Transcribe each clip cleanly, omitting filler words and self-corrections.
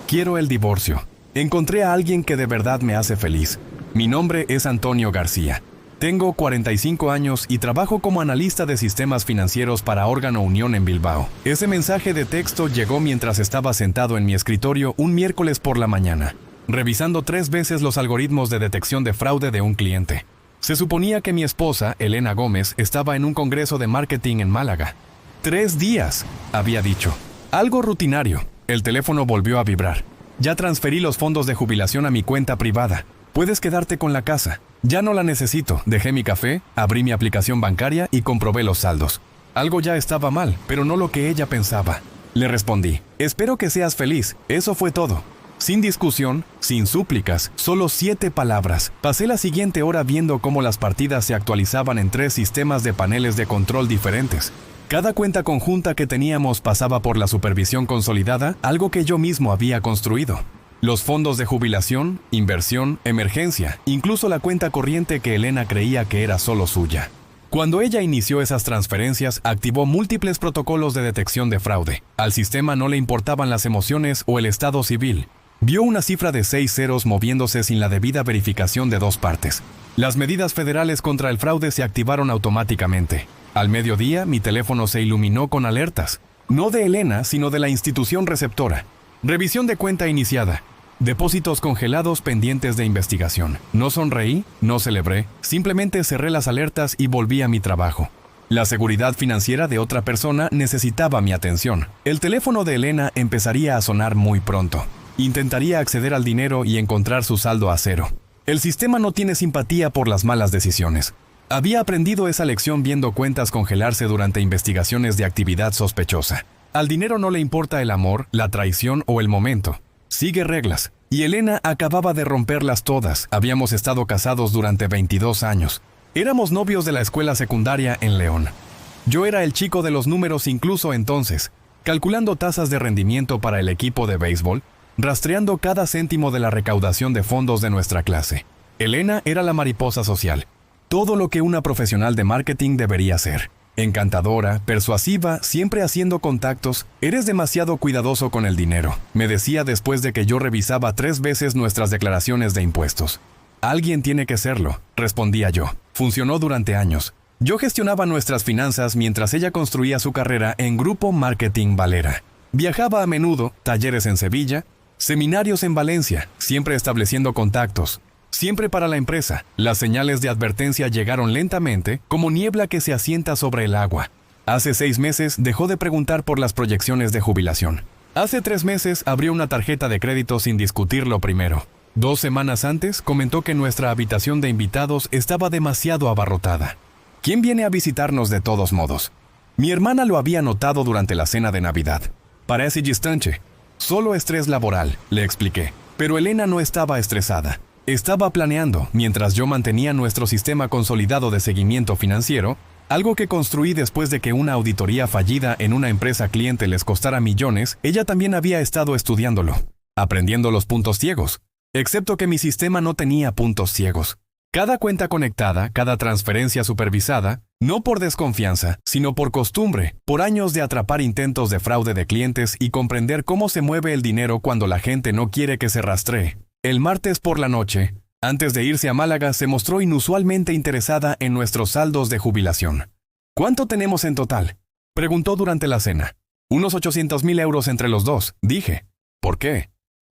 Quiero el divorcio. Encontré a alguien que de verdad me hace feliz. Mi nombre es Antonio García. Tengo 45 años y trabajo como analista de sistemas financieros para Órgano Unión en Bilbao. Ese mensaje de texto llegó mientras estaba sentado en mi escritorio un miércoles por la mañana, revisando 3 veces los algoritmos de detección de fraude de un cliente. Se suponía que mi esposa, Elena Gómez, estaba en un congreso de marketing en Málaga. 3 días, había dicho. Algo rutinario. El teléfono volvió a vibrar. Ya transferí los fondos de jubilación a mi cuenta privada. Puedes quedarte con la casa. Ya no la necesito. Dejé mi café, abrí mi aplicación bancaria y comprobé los saldos. Algo ya estaba mal, pero no lo que ella pensaba. Le respondí, espero que seas feliz. Eso fue todo. Sin discusión, sin súplicas, solo 7 palabras. Pasé la siguiente hora viendo cómo las partidas se actualizaban en 3 sistemas de paneles de control diferentes. Cada cuenta conjunta que teníamos pasaba por la supervisión consolidada, algo que yo mismo había construido. Los fondos de jubilación, inversión, emergencia, incluso la cuenta corriente que Elena creía que era solo suya. Cuando ella inició esas transferencias, activó múltiples protocolos de detección de fraude. Al sistema no le importaban las emociones o el estado civil. Vio una cifra de 6 ceros moviéndose sin la debida verificación de 2 partes. Las medidas federales contra el fraude se activaron automáticamente. Al mediodía, mi teléfono se iluminó con alertas. No de Elena, sino de la institución receptora. Revisión de cuenta iniciada. Depósitos congelados pendientes de investigación. No sonreí, no celebré, simplemente cerré las alertas y volví a mi trabajo. La seguridad financiera de otra persona necesitaba mi atención. El teléfono de Elena empezaría a sonar muy pronto. Intentaría acceder al dinero y encontrar su saldo a cero. El sistema no tiene simpatía por las malas decisiones. Había aprendido esa lección viendo cuentas congelarse durante investigaciones de actividad sospechosa. Al dinero no le importa el amor, la traición o el momento. Sigue reglas. Y Elena acababa de romperlas todas. Habíamos estado casados durante 22 años. Éramos novios de la escuela secundaria en León. Yo era el chico de los números incluso entonces, calculando tasas de rendimiento para el equipo de béisbol, rastreando cada céntimo de la recaudación de fondos de nuestra clase. Elena era la mariposa social. Todo lo que una profesional de marketing debería ser. Encantadora, persuasiva, siempre haciendo contactos. Eres demasiado cuidadoso con el dinero, me decía después de que yo revisaba 3 veces nuestras declaraciones de impuestos. Alguien tiene que serlo, respondía yo. Funcionó durante años. Yo gestionaba nuestras finanzas mientras ella construía su carrera en Grupo Marketing Valera. Viajaba a menudo, talleres en Sevilla, seminarios en Valencia, siempre estableciendo contactos. Siempre para la empresa, las señales de advertencia llegaron lentamente, como niebla que se asienta sobre el agua. Hace 6 meses dejó de preguntar por las proyecciones de jubilación. Hace 3 meses abrió una tarjeta de crédito sin discutirlo primero. 2 semanas antes comentó que nuestra habitación de invitados estaba demasiado abarrotada. ¿Quién viene a visitarnos de todos modos? Mi hermana lo había notado durante la cena de Navidad. Parece distante. Solo estrés laboral, le expliqué. Pero Elena no estaba estresada. Estaba planeando, mientras yo mantenía nuestro sistema consolidado de seguimiento financiero, algo que construí después de que una auditoría fallida en una empresa cliente les costara millones. Ella también había estado estudiándolo, aprendiendo los puntos ciegos, excepto que mi sistema no tenía puntos ciegos. Cada cuenta conectada, cada transferencia supervisada, no por desconfianza, sino por costumbre, por años de atrapar intentos de fraude de clientes y comprender cómo se mueve el dinero cuando la gente no quiere que se rastree. El martes por la noche, antes de irse a Málaga, se mostró inusualmente interesada en nuestros saldos de jubilación. ¿Cuánto tenemos en total?, preguntó durante la cena. Unos 800.000 euros entre los dos, dije. ¿Por qué?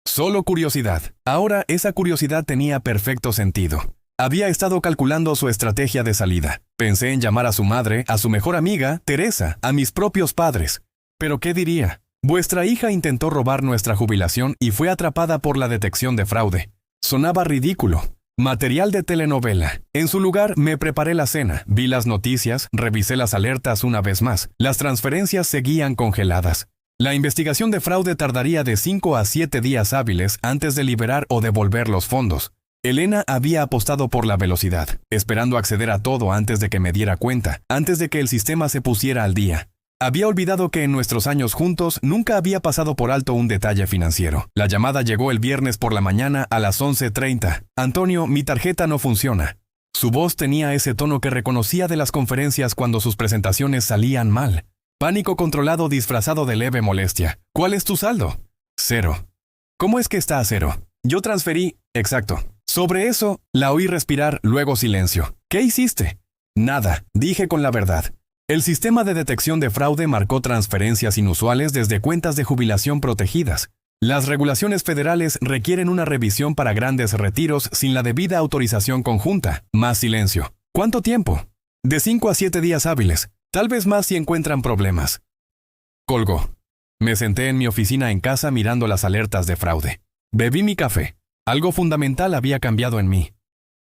Solo curiosidad. Ahora esa curiosidad tenía perfecto sentido. Había estado calculando su estrategia de salida. Pensé en llamar a su madre, a su mejor amiga, Teresa, a mis propios padres. ¿Pero qué diría? Vuestra hija intentó robar nuestra jubilación y fue atrapada por la detección de fraude. Sonaba ridículo. Material de telenovela. En su lugar, me preparé la cena, vi las noticias, revisé las alertas una vez más. Las transferencias seguían congeladas. La investigación de fraude tardaría de 5 a 7 días hábiles antes de liberar o devolver los fondos. Elena había apostado por la velocidad, esperando acceder a todo antes de que me diera cuenta, antes de que el sistema se pusiera al día. Había olvidado que en nuestros años juntos nunca había pasado por alto un detalle financiero. La llamada llegó el viernes por la mañana a las 11:30. Antonio, mi tarjeta no funciona. Su voz tenía ese tono que reconocía de las conferencias cuando sus presentaciones salían mal. Pánico controlado disfrazado de leve molestia. ¿Cuál es tu saldo? 0. ¿Cómo es que está a cero? Yo transferí, exacto. Sobre eso, la oí respirar, luego silencio. ¿Qué hiciste? Nada, dije con la verdad. El sistema de detección de fraude marcó transferencias inusuales desde cuentas de jubilación protegidas. Las regulaciones federales requieren una revisión para grandes retiros sin la debida autorización conjunta. Más silencio. ¿Cuánto tiempo? De 5 a 7 días hábiles. Tal vez más si encuentran problemas. Colgó. Me senté en mi oficina en casa mirando las alertas de fraude. Bebí mi café. Algo fundamental había cambiado en mí.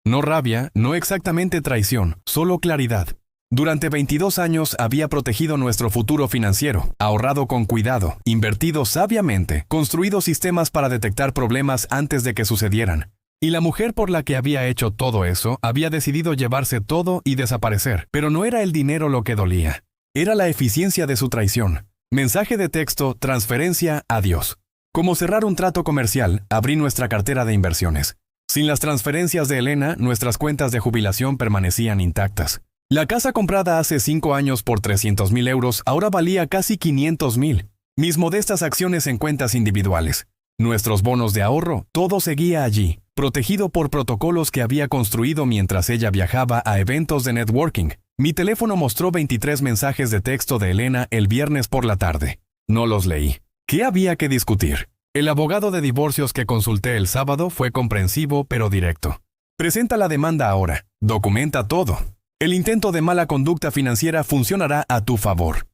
No rabia, no exactamente traición, solo claridad. Durante 22 años había protegido nuestro futuro financiero, ahorrado con cuidado, invertido sabiamente, construido sistemas para detectar problemas antes de que sucedieran. Y la mujer por la que había hecho todo eso había decidido llevarse todo y desaparecer. Pero no era el dinero lo que dolía. Era la eficiencia de su traición. Mensaje de texto, transferencia, adiós. Como cerrar un trato comercial, abrí nuestra cartera de inversiones. Sin las transferencias de Elena, nuestras cuentas de jubilación permanecían intactas. La casa comprada hace 5 años por 300.000 euros ahora valía casi 500.000. Mis modestas acciones en cuentas individuales. Nuestros bonos de ahorro, todo seguía allí, protegido por protocolos que había construido mientras ella viajaba a eventos de networking. Mi teléfono mostró 23 mensajes de texto de Elena el viernes por la tarde. No los leí. ¿Qué había que discutir? El abogado de divorcios que consulté el sábado fue comprensivo pero directo. Presenta la demanda ahora. Documenta todo. El intento de mala conducta financiera funcionará a tu favor.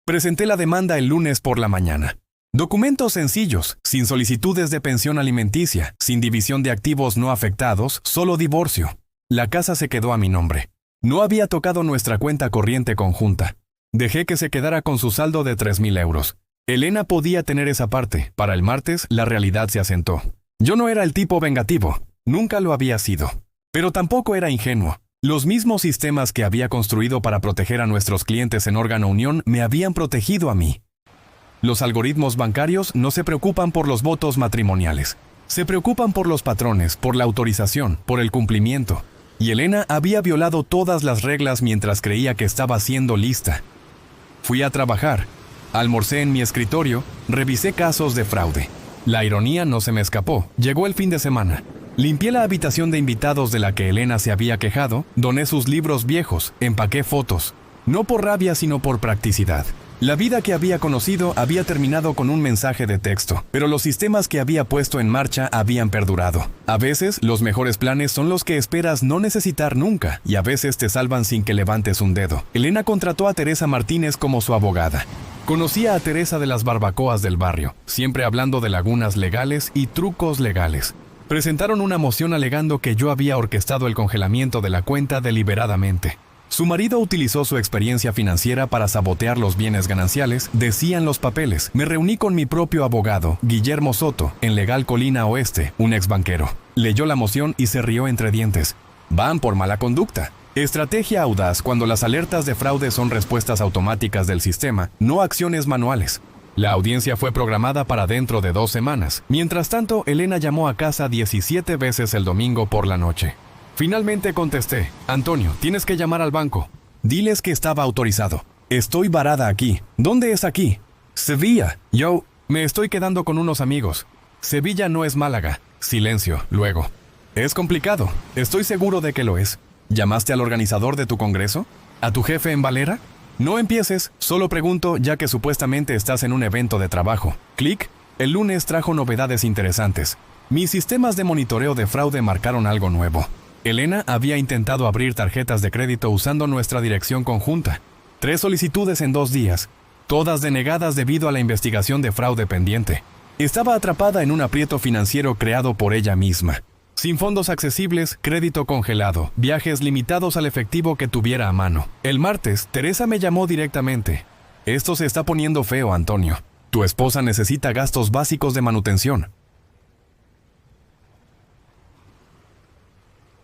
Presenté la demanda el lunes por la mañana. Documentos sencillos, sin solicitudes de pensión alimenticia, sin división de activos no afectados, solo divorcio. La casa se quedó a mi nombre. No había tocado nuestra cuenta corriente conjunta. Dejé que se quedara con su saldo de 3.000 euros. Elena podía tener esa parte. Para el martes, la realidad se asentó. Yo no era el tipo vengativo. Nunca lo había sido. Pero tampoco era ingenuo. Los mismos sistemas que había construido para proteger a nuestros clientes en órgano unión me habían protegido a mí. Los algoritmos bancarios no se preocupan por los votos matrimoniales. Se preocupan por los patrones, por la autorización, por el cumplimiento. Y Elena había violado todas las reglas mientras creía que estaba siendo lista. Fui a trabajar. Almorcé en mi escritorio, revisé casos de fraude. La ironía no se me escapó. Llegó el fin de semana. Limpié la habitación de invitados de la que Elena se había quejado, doné sus libros viejos, empaqué fotos. No por rabia, sino por practicidad. La vida que había conocido había terminado con un mensaje de texto, pero los sistemas que había puesto en marcha habían perdurado. A veces, los mejores planes son los que esperas no necesitar nunca, y a veces te salvan sin que levantes un dedo. Elena contrató a Teresa Martínez como su abogada. Conocía a Teresa de las barbacoas del barrio, siempre hablando de lagunas legales y trucos legales. Presentaron una moción alegando que yo había orquestado el congelamiento de la cuenta deliberadamente. Su marido utilizó su experiencia financiera para sabotear los bienes gananciales, decían los papeles. Me reuní con mi propio abogado, Guillermo Soto, en Legal Colina Oeste, un exbanquero. Leyó la moción y se rió entre dientes. Van por mala conducta. Estrategia audaz cuando las alertas de fraude son respuestas automáticas del sistema, no acciones manuales. La audiencia fue programada para dentro de 2 semanas. Mientras tanto, Elena llamó a casa 17 veces el domingo por la noche. Finalmente contesté. Antonio, tienes que llamar al banco. Diles que estaba autorizado. Estoy varada aquí. ¿Dónde es aquí? Sevilla. Yo me estoy quedando con unos amigos. Sevilla no es Málaga. Silencio, luego. Es complicado. Estoy seguro de que lo es. ¿Llamaste al organizador de tu congreso? ¿A tu jefe en Valera? No empieces, solo pregunto ya que supuestamente estás en un evento de trabajo. Clic. El lunes trajo novedades interesantes. Mis sistemas de monitoreo de fraude marcaron algo nuevo. Elena había intentado abrir tarjetas de crédito usando nuestra dirección conjunta. 3 solicitudes en 2 días, todas denegadas debido a la investigación de fraude pendiente. Estaba atrapada en un aprieto financiero creado por ella misma. Sin fondos accesibles, crédito congelado, viajes limitados al efectivo que tuviera a mano. El martes, Teresa me llamó directamente. Esto se está poniendo feo, Antonio. Tu esposa necesita gastos básicos de manutención.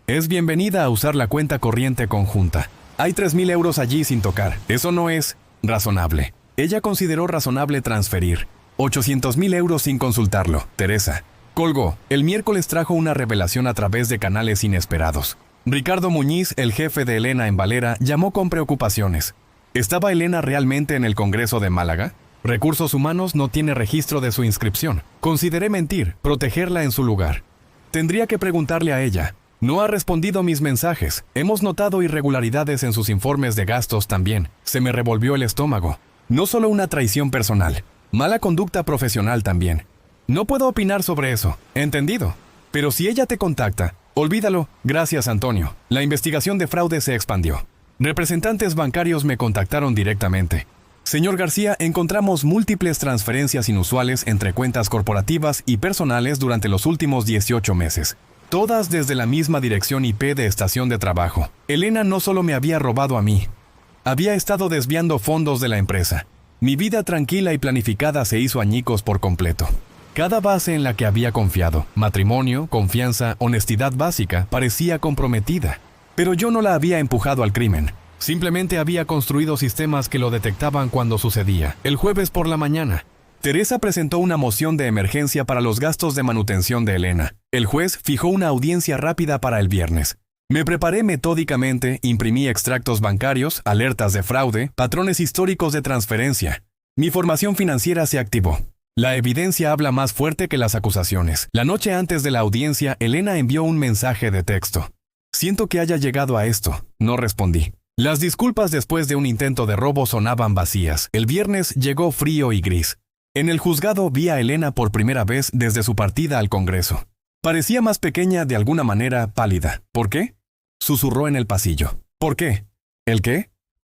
Es bienvenida a usar la cuenta corriente conjunta. Hay 3.000 euros allí sin tocar. Eso no es razonable. Ella consideró razonable transferir 800.000 euros sin consultarlo. Teresa colgó. El miércoles trajo una revelación a través de canales inesperados. Ricardo Muñiz, el jefe de Elena en Valera, llamó con preocupaciones. ¿Estaba Elena realmente en el Congreso de Málaga? Recursos Humanos no tiene registro de su inscripción. Consideré mentir, protegerla en su lugar. Tendría que preguntarle a ella. No ha respondido mis mensajes. Hemos notado irregularidades en sus informes de gastos también. Se me revolvió el estómago. No solo una traición personal, mala conducta profesional también. No puedo opinar sobre eso. ¿Entendido? Pero si ella te contacta, olvídalo. Gracias, Antonio. La investigación de fraude se expandió. Representantes bancarios me contactaron directamente. Señor García, encontramos múltiples transferencias inusuales entre cuentas corporativas y personales durante los últimos 18 meses. Todas desde la misma dirección IP de estación de trabajo. Elena no solo me había robado a mí. Había estado desviando fondos de la empresa. Mi vida tranquila y planificada se hizo añicos por completo. Cada base en la que había confiado, matrimonio, confianza, honestidad básica, parecía comprometida. Pero yo no la había empujado al crimen. Simplemente había construido sistemas que lo detectaban cuando sucedía. El jueves por la mañana, Teresa presentó una moción de emergencia para los gastos de manutención de Elena. El juez fijó una audiencia rápida para el viernes. Me preparé metódicamente, imprimí extractos bancarios, alertas de fraude, patrones históricos de transferencia. Mi formación financiera se activó. La evidencia habla más fuerte que las acusaciones. La noche antes de la audiencia, Elena envió un mensaje de texto. Siento que haya llegado a esto. No respondí. Las disculpas después de un intento de robo sonaban vacías. El viernes llegó frío y gris. En el juzgado vi a Elena por primera vez desde su partida al Congreso. Parecía más pequeña, de alguna manera pálida. ¿Por qué? Susurró en el pasillo. ¿Por qué? ¿El qué?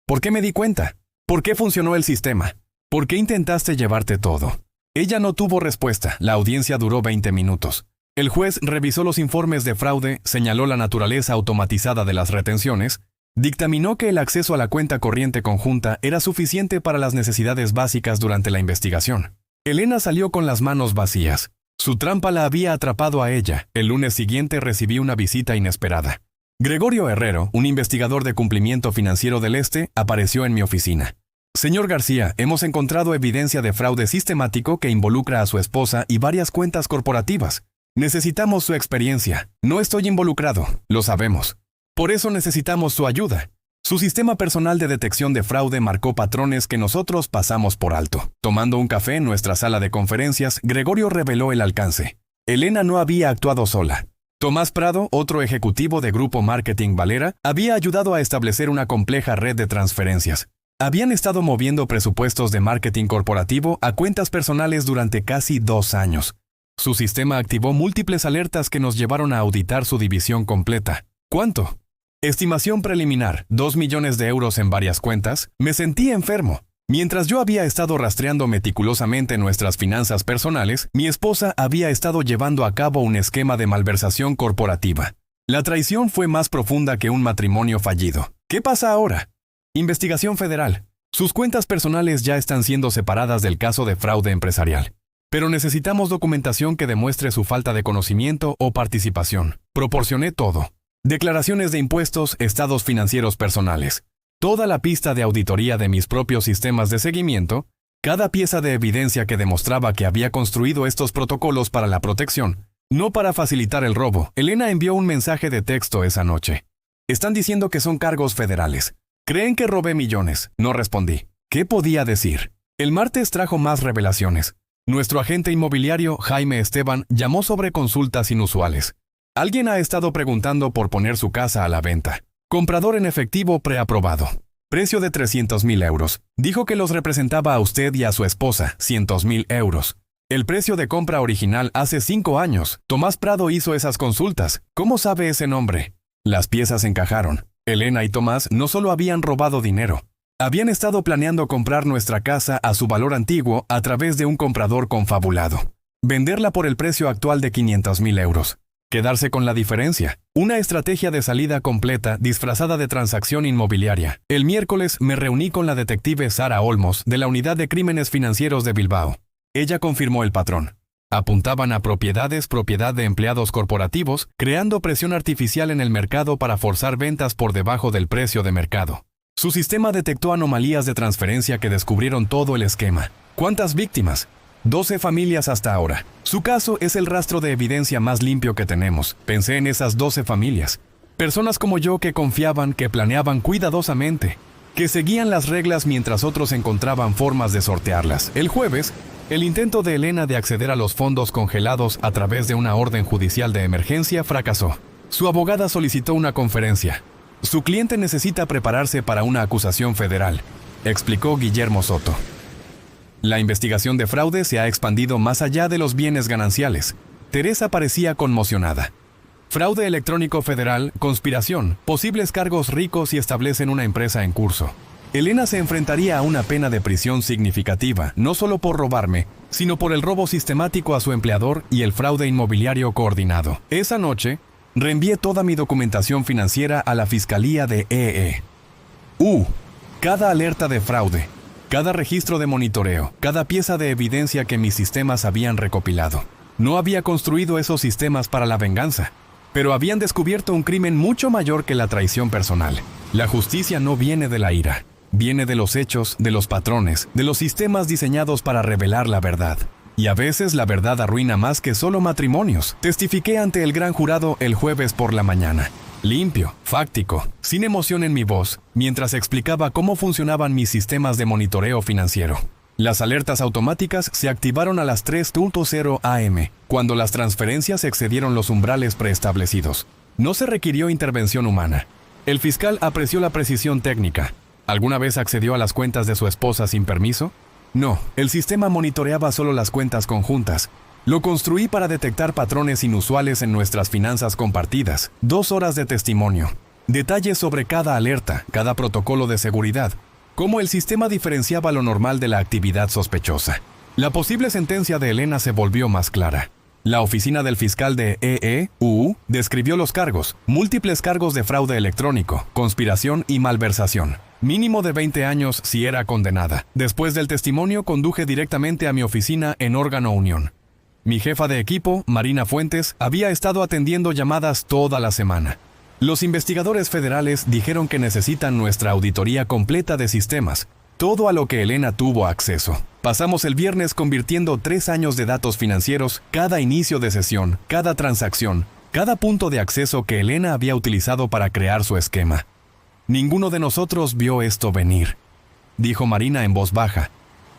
¿Por qué me di cuenta? ¿Por qué funcionó el sistema? ¿Por qué intentaste llevarte todo? Ella no tuvo respuesta. La audiencia duró 20 minutos. El juez revisó los informes de fraude, señaló la naturaleza automatizada de las retenciones, dictaminó que el acceso a la cuenta corriente conjunta era suficiente para las necesidades básicas durante la investigación. Elena salió con las manos vacías. Su trampa la había atrapado a ella. El lunes siguiente recibí una visita inesperada. Gregorio Herrero, un investigador de cumplimiento financiero del Este, apareció en mi oficina. Señor García, hemos encontrado evidencia de fraude sistemático que involucra a su esposa y varias cuentas corporativas. Necesitamos su experiencia. No estoy involucrado, lo sabemos. Por eso necesitamos su ayuda. Su sistema personal de detección de fraude marcó patrones que nosotros pasamos por alto. Tomando un café en nuestra sala de conferencias, Gregorio reveló el alcance. Elena no había actuado sola. Tomás Prado, otro ejecutivo de Grupo Marketing Valera, había ayudado a establecer una compleja red de transferencias. Habían estado moviendo presupuestos de marketing corporativo a cuentas personales durante casi 2 años. Su sistema activó múltiples alertas que nos llevaron a auditar su división completa. ¿Cuánto? Estimación preliminar, 2 millones de euros en varias cuentas. Me sentí enfermo. Mientras yo había estado rastreando meticulosamente nuestras finanzas personales, mi esposa había estado llevando a cabo un esquema de malversación corporativa. La traición fue más profunda que un matrimonio fallido. ¿Qué pasa ahora? Investigación federal. Sus cuentas personales ya están siendo separadas del caso de fraude empresarial. Pero necesitamos documentación que demuestre su falta de conocimiento o participación. Proporcioné todo. Declaraciones de impuestos, estados financieros personales. Toda la pista de auditoría de mis propios sistemas de seguimiento, cada pieza de evidencia que demostraba que había construido estos protocolos para la protección, no para facilitar el robo. Elena envió un mensaje de texto esa noche. Están diciendo que son cargos federales. Creen que robé millones. No respondí. ¿Qué podía decir? El martes trajo más revelaciones. Nuestro agente inmobiliario, Jaime Esteban, llamó sobre consultas inusuales. Alguien ha estado preguntando por poner su casa a la venta. Comprador en efectivo preaprobado. Precio de 300.000 euros. Dijo que los representaba a usted y a su esposa, 100.000 euros. El precio de compra original hace 5 años. Tomás Prado hizo esas consultas. ¿Cómo sabe ese nombre? Las piezas encajaron. Elena y Tomás no solo habían robado dinero. Habían estado planeando comprar nuestra casa a su valor antiguo a través de un comprador confabulado. Venderla por el precio actual de 500.000 euros. Quedarse con la diferencia. Una estrategia de salida completa disfrazada de transacción inmobiliaria. El miércoles me reuní con la detective Sara Olmos de la Unidad de Crímenes Financieros de Bilbao. Ella confirmó el patrón. Apuntaban a propiedad de empleados corporativos, creando presión artificial en el mercado para forzar ventas por debajo del precio de mercado. Su sistema detectó anomalías de transferencia que descubrieron todo el esquema. ¿Cuántas víctimas? 12 familias hasta ahora. Su caso es el rastro de evidencia más limpio que tenemos. Pensé en esas 12 familias. Personas como yo que confiaban, que planeaban cuidadosamente. que seguían las reglas mientras otros encontraban formas de sortearlas. El jueves, el intento de Elena de acceder a los fondos congelados a través de una orden judicial de emergencia fracasó. Su abogada solicitó una conferencia. Su cliente necesita prepararse para una acusación federal, explicó Guillermo Soto. La investigación de fraude se ha expandido más allá de los bienes gananciales. Teresa parecía conmocionada. Fraude electrónico federal, conspiración, posibles cargos ricos y establecen una empresa en curso. Elena se enfrentaría a una pena de prisión significativa, no solo por robarme, sino por el robo sistemático a su empleador y el fraude inmobiliario coordinado. Esa noche, reenvié toda mi documentación financiera a la Fiscalía de EE. Cada alerta de fraude, cada registro de monitoreo, cada pieza de evidencia que mis sistemas habían recopilado. No había construido esos sistemas para la venganza, pero habían descubierto un crimen mucho mayor que la traición personal. La justicia no viene de la ira, viene de los hechos, de los patrones, de los sistemas diseñados para revelar la verdad. Y a veces la verdad arruina más que solo matrimonios. Testifiqué ante el gran jurado el jueves por la mañana. Limpio, fáctico, sin emoción en mi voz, mientras explicaba cómo funcionaban mis sistemas de monitoreo financiero. Las alertas automáticas se activaron a las 3:00 am, cuando las transferencias excedieron los umbrales preestablecidos. No se requirió intervención humana. El fiscal apreció la precisión técnica. ¿Alguna vez accedió a las cuentas de su esposa sin permiso? No, el sistema monitoreaba solo las cuentas conjuntas. Lo construí para detectar patrones inusuales en nuestras finanzas compartidas. 2 horas de testimonio. Detalles sobre cada alerta, cada protocolo de seguridad. Cómo el sistema diferenciaba lo normal de la actividad sospechosa. La posible sentencia de Elena se volvió más clara. La oficina del fiscal de EEU describió los cargos, múltiples cargos de fraude electrónico, conspiración y malversación. Mínimo de 20 años si era condenada. Después del testimonio conduje directamente a mi oficina en Órgano Unión. Mi jefa de equipo, Marina Fuentes, había estado atendiendo llamadas toda la semana. Los investigadores federales dijeron que necesitan nuestra auditoría completa de sistemas, todo a lo que Elena tuvo acceso. Pasamos el viernes convirtiendo 3 años de datos financieros, cada inicio de sesión, cada transacción, cada punto de acceso que Elena había utilizado para crear su esquema. Ninguno de nosotros vio esto venir, dijo Marina en voz baja.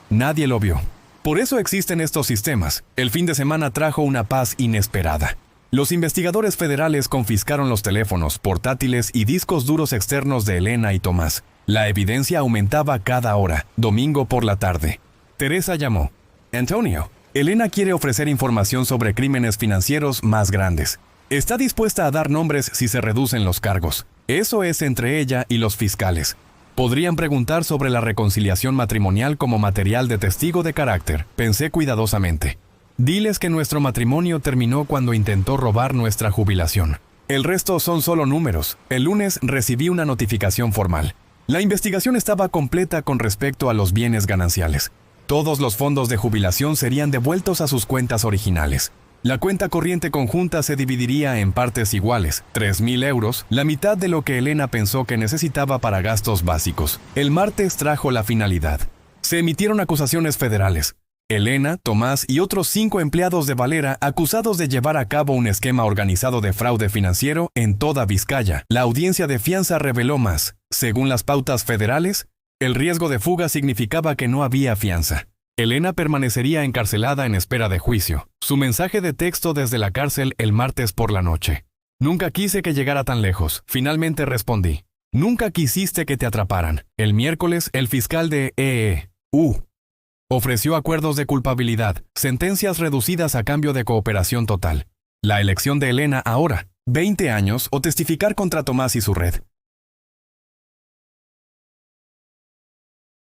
Nadie lo vio. Por eso existen estos sistemas. El fin de semana trajo una paz inesperada. Los investigadores federales confiscaron los teléfonos, portátiles y discos duros externos de Elena y Tomás. La evidencia aumentaba cada hora, domingo por la tarde. Teresa llamó. Antonio, Elena quiere ofrecer información sobre crímenes financieros más grandes. Está dispuesta a dar nombres si se reducen los cargos. Eso es entre ella y los fiscales. Podrían preguntar sobre la reconciliación matrimonial como material de testigo de carácter, pensé cuidadosamente. Diles que nuestro matrimonio terminó cuando intentó robar nuestra jubilación. El resto son solo números. El lunes recibí una notificación formal. La investigación estaba completa con respecto a los bienes gananciales. Todos los fondos de jubilación serían devueltos a sus cuentas originales. La cuenta corriente conjunta se dividiría en partes iguales, 3.000 euros, la mitad de lo que Elena pensó que necesitaba para gastos básicos. El martes trajo la finalidad. Se emitieron acusaciones federales. Elena, Tomás y otros 5 empleados de Valera acusados de llevar a cabo un esquema organizado de fraude financiero en toda Vizcaya. La audiencia de fianza reveló más. Según las pautas federales, el riesgo de fuga significaba que no había fianza. Elena permanecería encarcelada en espera de juicio. Su mensaje de texto desde la cárcel el martes por la noche. Nunca quise que llegara tan lejos. Finalmente respondí. Nunca quisiste que te atraparan. El miércoles, el fiscal de EEU ofreció acuerdos de culpabilidad, sentencias reducidas a cambio de cooperación total. La elección de Elena ahora, 20 años o testificar contra Tomás y su red.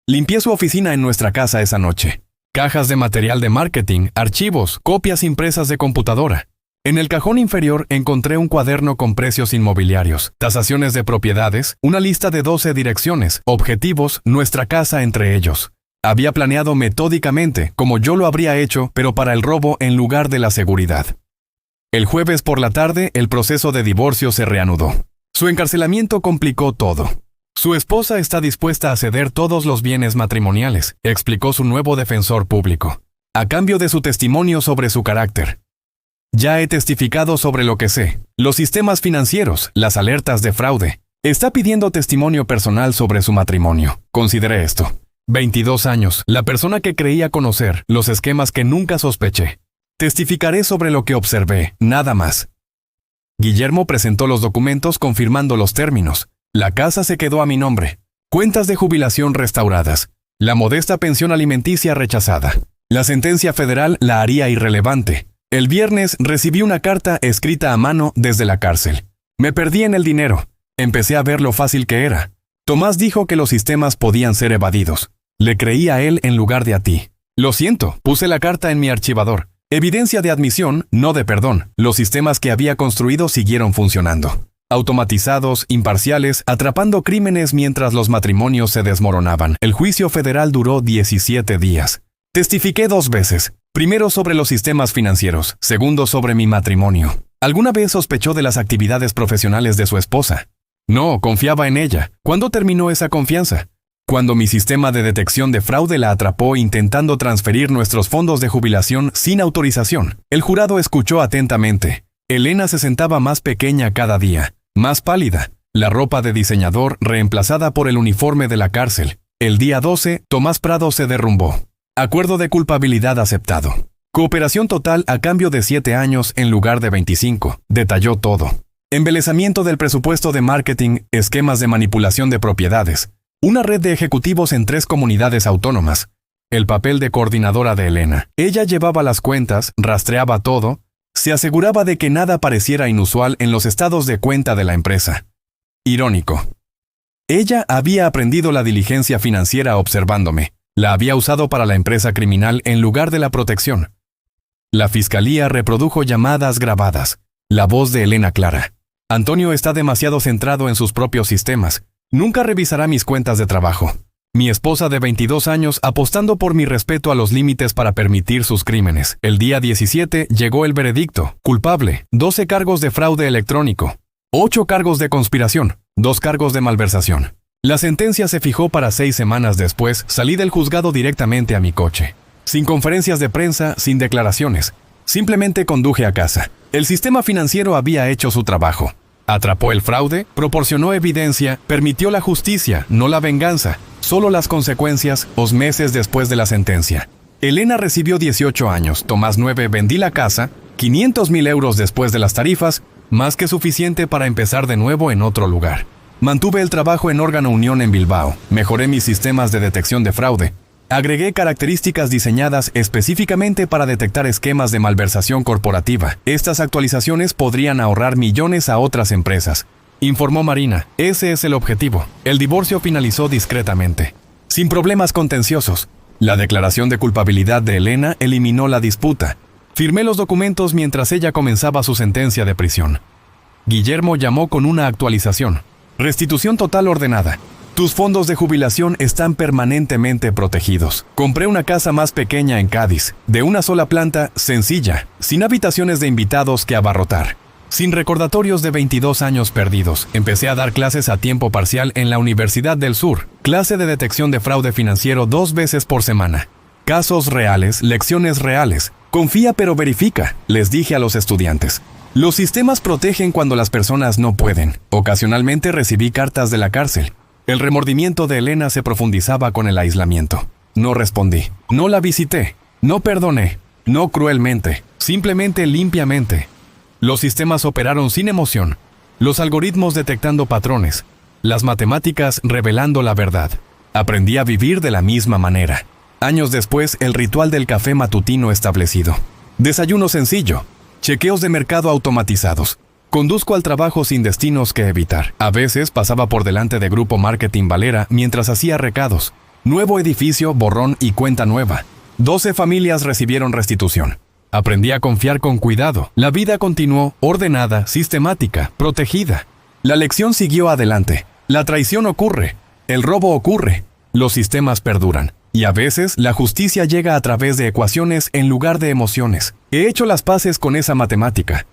Limpié su oficina en nuestra casa esa noche. Cajas de material de marketing, archivos, copias impresas de computadora. En el cajón inferior encontré un cuaderno con precios inmobiliarios, tasaciones de propiedades, una lista de 12 direcciones, objetivos, nuestra casa entre ellos. Había planeado metódicamente, como yo lo habría hecho, pero para el robo en lugar de la seguridad. El jueves por la tarde, el proceso de divorcio se reanudó. Su encarcelamiento complicó todo. Su esposa está dispuesta a ceder todos los bienes matrimoniales, explicó su nuevo defensor público, a cambio de su testimonio sobre su carácter. Ya he testificado sobre lo que sé, los sistemas financieros, las alertas de fraude. Está pidiendo testimonio personal sobre su matrimonio. Consideré esto. 22 años, la persona que creía conocer, los esquemas que nunca sospeché. Testificaré sobre lo que observé, nada más. Guillermo presentó los documentos confirmando los términos. La casa se quedó a mi nombre. Cuentas de jubilación restauradas. La modesta pensión alimenticia rechazada. La sentencia federal la haría irrelevante. El viernes recibí una carta escrita a mano desde la cárcel. Me perdí en el dinero. Empecé a ver lo fácil que era. Tomás dijo que los sistemas podían ser evadidos. Le creí a él en lugar de a ti. Lo siento, puse la carta en mi archivador. Evidencia de admisión, no de perdón. Los sistemas que había construido siguieron funcionando. Automatizados, imparciales, atrapando crímenes mientras los matrimonios se desmoronaban. El juicio federal duró 17 días. Testifiqué 2 veces. Primero sobre los sistemas financieros, segundo sobre mi matrimonio. ¿Alguna vez sospechó de las actividades profesionales de su esposa? No, confiaba en ella. ¿Cuándo terminó esa confianza? Cuando mi sistema de detección de fraude la atrapó intentando transferir nuestros fondos de jubilación sin autorización. El jurado escuchó atentamente. Elena se sentaba más pequeña cada día, más pálida. La ropa de diseñador reemplazada por el uniforme de la cárcel. El día 12, Tomás Prado se derrumbó. Acuerdo de culpabilidad aceptado. Cooperación total a cambio de 7 años en lugar de 25. Detalló todo. Embelezamiento del presupuesto de marketing, esquemas de manipulación de propiedades. Una red de ejecutivos en 3 comunidades autónomas. El papel de coordinadora de Elena. Ella llevaba las cuentas, rastreaba todo, se aseguraba de que nada pareciera inusual en los estados de cuenta de la empresa. Irónico. Ella había aprendido la diligencia financiera observándome. La había usado para la empresa criminal en lugar de la protección. La fiscalía reprodujo llamadas grabadas. La voz de Elena clara. Antonio está demasiado centrado en sus propios sistemas. Nunca revisará mis cuentas de trabajo. Mi esposa de 22 años apostando por mi respeto a los límites para permitir sus crímenes. El día 17 llegó el veredicto. Culpable. 12 cargos de fraude electrónico. 8 cargos de conspiración. 2 cargos de malversación. La sentencia se fijó para 6 semanas después. Salí del juzgado directamente a mi coche. Sin conferencias de prensa, sin declaraciones. Simplemente conduje a casa. El sistema financiero había hecho su trabajo. Atrapó el fraude, proporcionó evidencia, permitió la justicia, no la venganza, solo las consecuencias, meses después de la sentencia. Elena recibió 18 años, Tomás 9, vendí la casa, 500,000 euros después de las tarifas, más que suficiente para empezar de nuevo en otro lugar. Mantuve el trabajo en Órgano Unión en Bilbao, mejoré mis sistemas de detección de fraude, agregué características diseñadas específicamente para detectar esquemas de malversación corporativa. Estas actualizaciones podrían ahorrar millones a otras empresas. Informó Marina, ese es el objetivo. El divorcio finalizó discretamente, sin problemas contenciosos. La declaración de culpabilidad de Elena eliminó la disputa. Firmé los documentos mientras ella comenzaba su sentencia de prisión. Guillermo llamó con una actualización. Restitución total ordenada. Tus fondos de jubilación están permanentemente protegidos. Compré una casa más pequeña en Cádiz, de una sola planta, sencilla, sin habitaciones de invitados que abarrotar. Sin recordatorios de 22 años perdidos, empecé a dar clases a tiempo parcial en la Universidad del Sur, clase de detección de fraude financiero 2 veces por semana. Casos reales, lecciones reales. Confía pero verifica, les dije a los estudiantes. Los sistemas protegen cuando las personas no pueden. Ocasionalmente recibí cartas de la cárcel. El remordimiento de Elena se profundizaba con el aislamiento. No respondí, no la visité, no perdoné, no cruelmente, simplemente limpiamente. Los sistemas operaron sin emoción, los algoritmos detectando patrones, las matemáticas revelando la verdad. Aprendí a vivir de la misma manera. Años después, el ritual del café matutino establecido. Desayuno sencillo, chequeos de mercado automatizados. Conduzco al trabajo sin destinos que evitar. A veces pasaba por delante de Grupo Marketing Valera mientras hacía recados. Nuevo edificio, borrón y cuenta nueva. 12 familias recibieron restitución. Aprendí a confiar con cuidado. La vida continuó, ordenada, sistemática, protegida. La lección siguió adelante. La traición ocurre. El robo ocurre. Los sistemas perduran. Y a veces la justicia llega a través de ecuaciones en lugar de emociones. He hecho las paces con esa matemática.